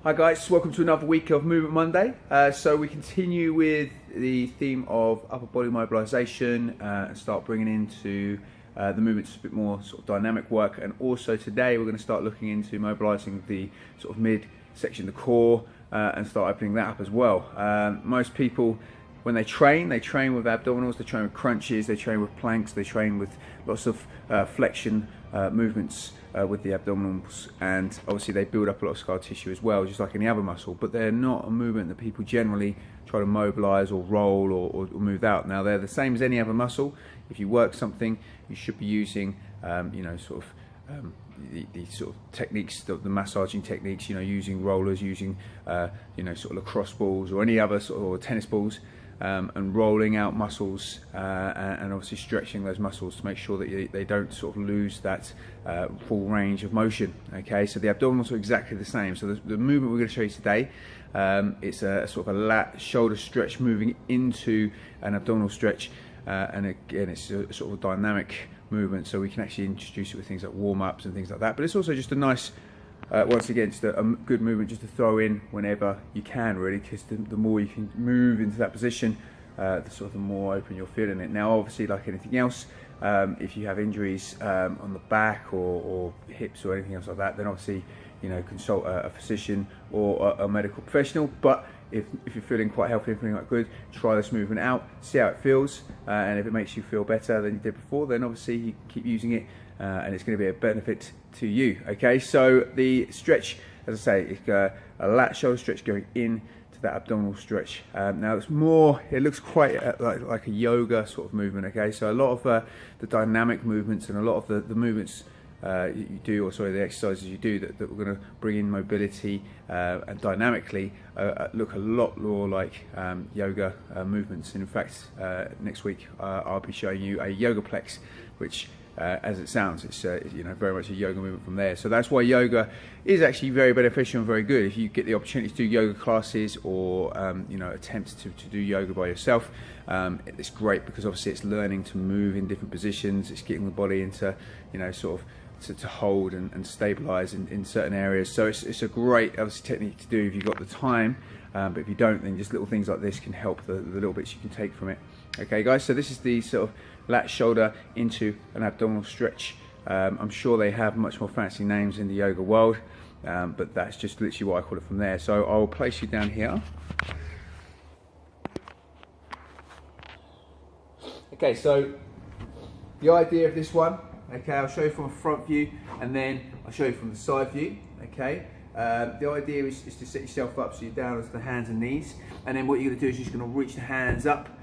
Hi guys, welcome to another week of Movement Monday. So we continue with the theme of upper body mobilisation and start bringing into the movements a bit more sort of dynamic work, and also today we're going to start looking into mobilising the sort of mid section, the core, and start opening that up as well. Most people, when they train with abdominals, they train with crunches, they train with planks, they train with lots of flexion movements with the abdominals, and obviously they build up a lot of scar tissue as well, just like any other muscle, but they're not a movement that people generally try to mobilise or roll or move out. Now they're the same as any other muscle. If you work something, you should be using the sort of techniques, the massaging techniques, using rollers, using sort of lacrosse balls or any other sort of, or tennis balls, and rolling out muscles and obviously stretching those muscles to make sure that they don't sort of lose that full range of motion. Okay, so the abdominals are exactly the same. So the movement we're going to show you today, it's a sort of a lat shoulder stretch moving into an abdominal stretch, and again it's a sort of a dynamic movement, so we can actually introduce it with things like warm-ups and things like that, but it's also just a nice once again, just a good movement just to throw in whenever you can, really, because the more you can move into that position, the more open you're feeling it. Now, obviously, like anything else, if you have injuries on the back or hips or anything else like that, then obviously, consult a physician or a medical professional. But if you're feeling quite healthy and feeling quite good, try this movement out, see how it feels, and if it makes you feel better than you did before, then obviously you can keep using it, and it's going to be a benefit to you. Okay, so the stretch, as I say, is a lat shoulder stretch going in to that abdominal stretch. Now it looks quite like a yoga sort of movement. Okay, so a lot of the dynamic movements and a lot of the movements you do, the exercises you do that we're going to bring in mobility and dynamically look a lot more like yoga movements. In fact, next week I'll be showing you a YogaPlex, which as it sounds, it's very much a yoga movement from there. So that's why yoga is actually very beneficial and very good. If you get the opportunity to do yoga classes or attempt to do yoga by yourself, it's great, because obviously it's learning to move in different positions. It's getting the body into to hold and stabilize in certain areas. So it's a great obviously technique to do if you've got the time, but if you don't, then just little things like this can help, the little bits you can take from it. Okay guys, so this is the sort of lat shoulder into an abdominal stretch. I'm sure they have much more fancy names in the yoga world, but that's just literally what I call it from there. So I'll place you down here. Okay, so the idea of this one, okay, I'll show you from a front view and then I'll show you from the side view. Okay, the idea is to set yourself up so you're down onto the hands and knees, and then what you're going to do is you're just going to reach the hands up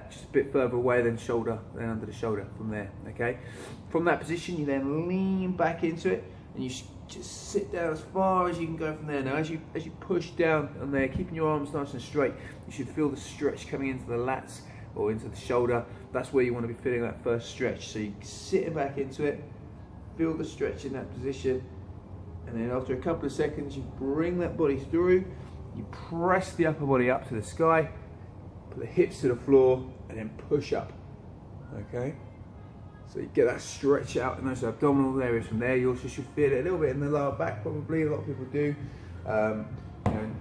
just a bit further away than under the shoulder from there. Okay, from that position you then lean back into it and you just sit down as far as you can go from there. Now as you push down on there, keeping your arms nice and straight, you should feel the stretch coming into the lats or into the shoulder. That's where you want to be feeling that first stretch. So you sit back into it, feel the stretch in that position, and then after a couple of seconds you bring that body through, you press the upper body up to the sky, put the hips to the floor, and then push up. Okay, so you get that stretch out in those abdominal areas. From there you also should feel it a little bit in the lower back, probably a lot of people do.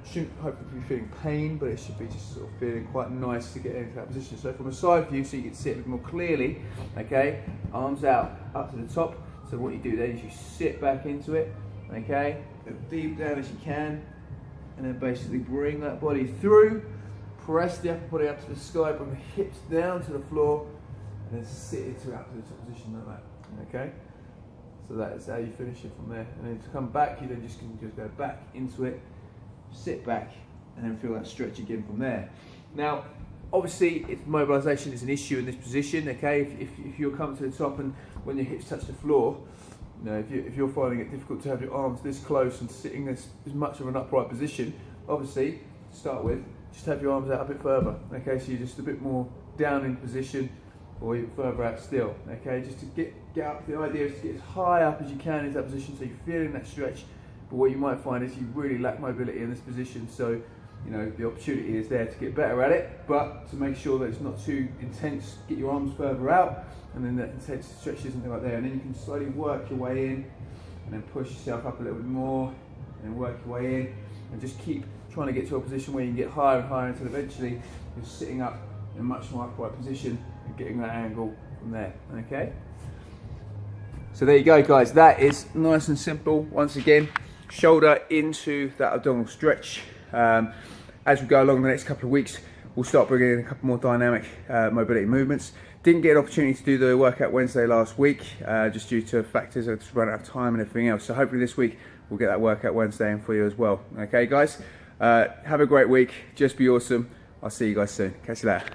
Shouldn't hopefully be feeling pain, but it should be just sort of feeling quite nice to get into that position. So from a side view, so you can see it more clearly, okay, arms out up to the top. So what you do then is you sit back into it, okay, as deep down as you can, and then basically bring that body through, press the upper body up to the sky, bring the hips down to the floor, and then sit into up to the top position like that. Okay, so that is how you finish it from there. And then to come back, you then just can go back into it, sit back, and then feel that stretch again from there. Now obviously if mobilization is an issue in this position, okay, if you're coming to the top and when your hips touch the floor, if you're finding it difficult to have your arms this close and sitting as much of an upright position, obviously to start with, just have your arms out a bit further. Okay, so you're just a bit more down in position, or even further out still. Okay, just to get up. The idea is to get as high up as you can into that position so you're feeling that stretch. But what you might find is you really lack mobility in this position, so the opportunity is there to get better at it, but to make sure that it's not too intense, get your arms further out, and then that intense stretch isn't right there, and then you can slowly work your way in, and then push yourself up a little bit more, and work your way in, and just keep trying to get to a position where you can get higher and higher until eventually you're sitting up in a much more upright position and getting that angle from there, okay? So there you go, guys. That is nice and simple. Once again, shoulder into that abdominal stretch. As we go along the next couple of weeks, we'll start bringing in a couple more dynamic mobility movements. Didn't get an opportunity to do the workout Wednesday last week, just due to factors. I just ran out of time and everything else. So hopefully this week we'll get that workout Wednesday in for you as well. Okay, guys. Have a great week. Just be awesome. I'll see you guys soon. Catch you later.